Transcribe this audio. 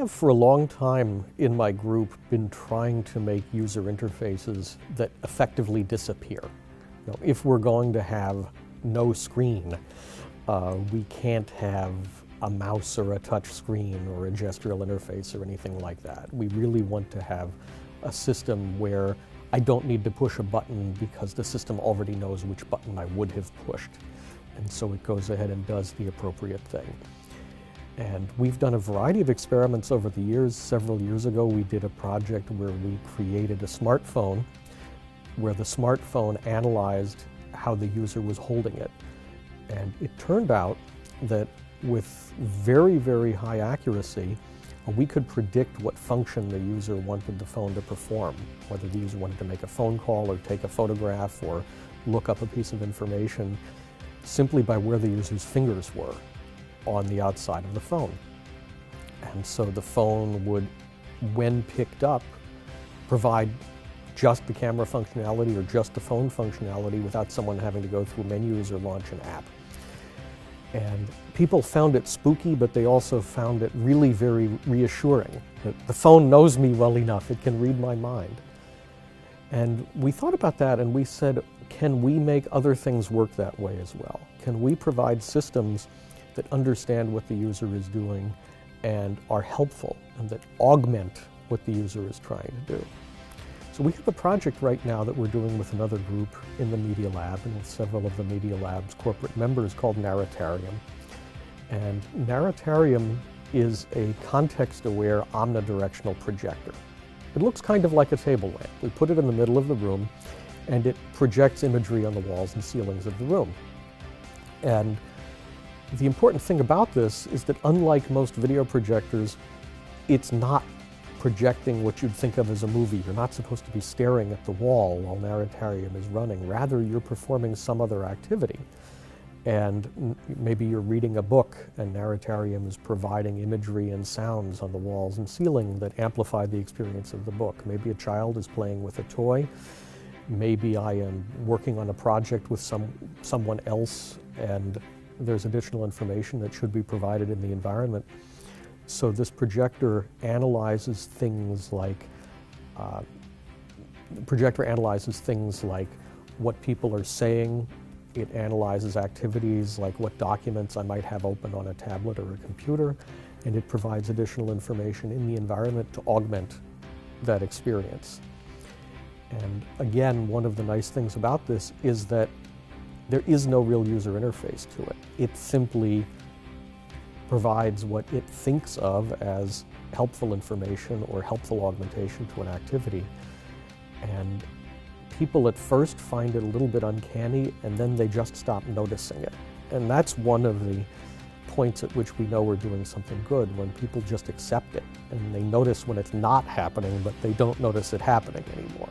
have for a long time in my group been trying to make user interfaces that effectively disappear. You know, if we're going to have no screen, we can't have a mouse or a touch screen or a gestural interface or anything like that. We really want to have a system where I don't need to push a button because the system already knows which button I would have pushed. And so it goes ahead and does the appropriate thing. And we've done a variety of experiments over the years. Several years ago, we did a project where we created a smartphone where the smartphone analyzed how the user was holding it. And it turned out that with very, very high accuracy, we could predict what function the user wanted the phone to perform, whether the user wanted to make a phone call or take a photograph or look up a piece of information, simply by where the user's fingers were on the outside of the phone. And so the phone would, when picked up, provide just the camera functionality or just the phone functionality without someone having to go through menus or launch an app. And people found it spooky, but they also found it really very reassuring. That the phone knows me well enough, it can read my mind. And we thought about that and we said, can we make other things work that way as well? Can we provide systems that understand what the user is doing and are helpful and that augment what the user is trying to do? So we have a project right now that we're doing with another group in the Media Lab and with several of the Media Lab's corporate members called Narratarium. And Narratarium is a context-aware omnidirectional projector. It looks kind of like a table lamp. We put it in the middle of the room and it projects imagery on the walls and ceilings of the room. And the important thing about this is that unlike most video projectors, it's not projecting what you'd think of as a movie. You're not supposed to be staring at the wall while Narratarium is running. Rather, you're performing some other activity. And maybe you're reading a book and Narratarium is providing imagery and sounds on the walls and ceiling that amplify the experience of the book. Maybe a child is playing with a toy. Maybe I am working on a project with someone else and there's additional information that should be provided in the environment. So this projector analyzes things like what people are saying. It analyzes activities like what documents I might have open on a tablet or a computer, and it provides additional information in the environment to augment that experience. And again, one of the nice things about this is that there is no real user interface to it. It simply provides what it thinks of as helpful information or helpful augmentation to an activity. And people at first find it a little bit uncanny and then they just stop noticing it. And that's one of the points at which we know we're doing something good, when people just accept it and they notice when it's not happening, but they don't notice it happening anymore.